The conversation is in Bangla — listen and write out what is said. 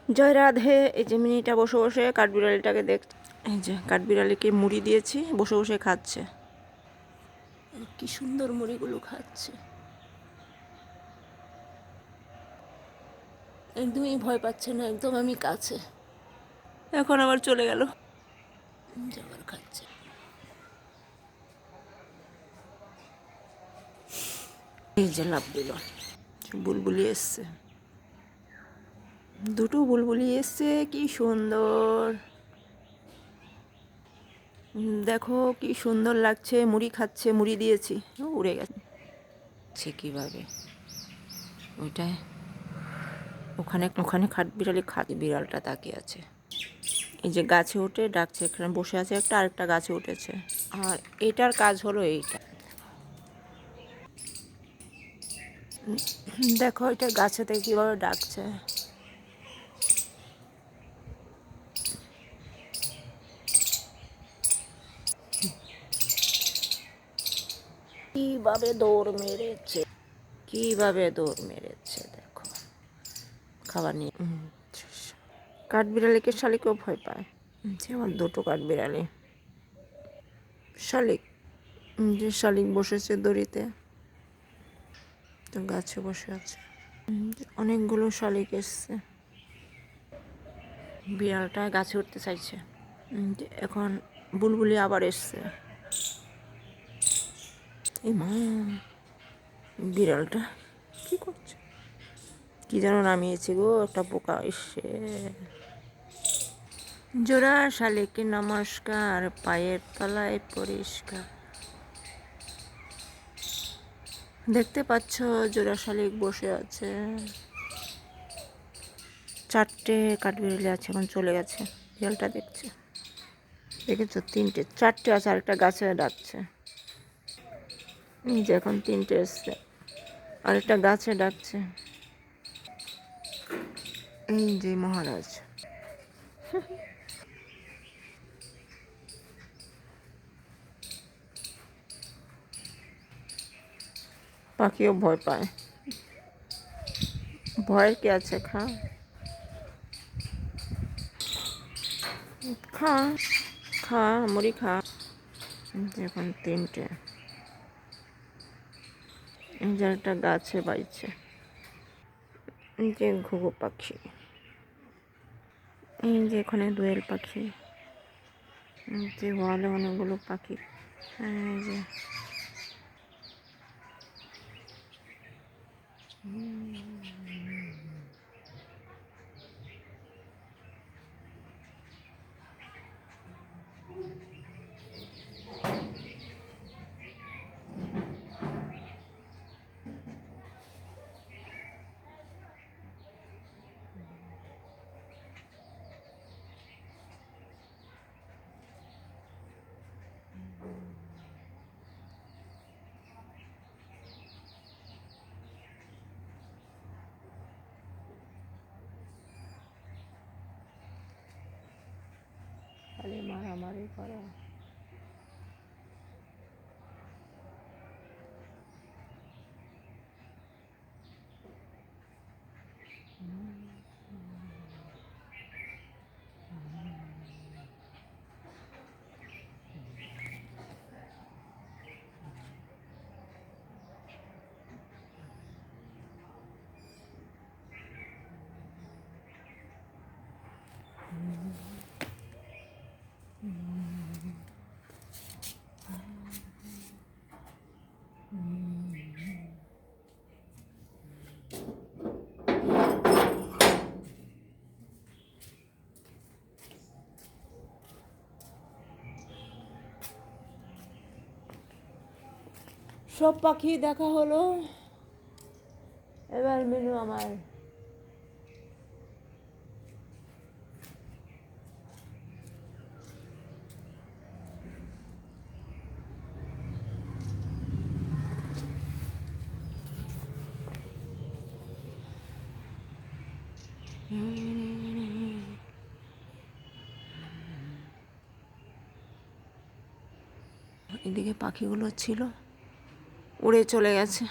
জয় রাধে। এই যে মিনিটা বসে বসে কাঠবিড়ালিটাকে দেখছে। এই যে কাঠবিড়ালিকে মুড়ি দিয়েছি, বসে বসে খাচ্ছে। কি সুন্দর মুড়িগুলো খাচ্ছে, একদমই ভয় পাচ্ছে না, একদম আমি কাছে। এখন আবার চলে গেল, আবার খাচ্ছে। এই যে লাভ দিল, বুলবুলি এসছে, দুটো বুলবুলি এসছে, কি সুন্দর দেখো, কি সুন্দর লাগছে। মুড়ি খাচ্ছে, মুড়ি দিয়েছি, উড়ে গেছে কিভাবে ওইটাই। ওখানে ওখানে কাঠবিড়ালি বিড়ালটা তাকিয়ে আছে। এই যে গাছে উঠে ডাকছে, এখানে বসে আছে একটা, আরেকটা গাছে উঠেছে। আর এটার কাজ হলো এইটা, দেখো এটা গাছেতে কিভাবে ডাকছে। কিভাবে দৌড় মেরেছে, কিভাবে দৌড় মেরেছে দেখো, খাবার নিয়ে। কাঠবিড়ালিকে শালিকও ভয় পায়। যেমন দুটো কাঠবিড়ালি, শালিক, যে শালিক বসেছে দড়িতে, তো গাছে বসে আছে। অনেকগুলো শালিক এসছে, বিড়ালটা গাছে উঠতে চাইছে। এখন বুলবুলি আবার এসছে। এই মা, বিড়ালটা কি করছে, কি যেন নামিয়েছে গো, একটা পোকা এসে। জোড়া শালিককে নমস্কার, পায়ের তলায় পরিষ্কার। দেখতে পাচ্ছ জোড়া শালিক বসে আছে। চারটে কাঠবিড়ালি আছে, এখন চলে গেছে। বিড়ালটা দেখছে, দেখেছো তিনটে, চারটে আছে, আরেকটা গাছে ডাকছে। এই যে এখন তিনটে এসছে, আরেকটা গাছে ডাকছে। এই যে মহারাজ, পাখিও ভয় পায়। ভয়ের কি আছে, খা খা খা, মুড়ি খা। এখন তিনটে, এই যে একটা গাছে বাইছে। এই যে ঘুঘু পাখি, এই যে এখানে দোয়েল পাখি, এই যে ওয়ালে অনেকগুলো পাখি। এই যে খালি মারামারি করে। সব পাখি দেখা হলো, এবার মেনু আমার। এদিকে পাখিগুলো ছিল, উড়ে চলে গেছে।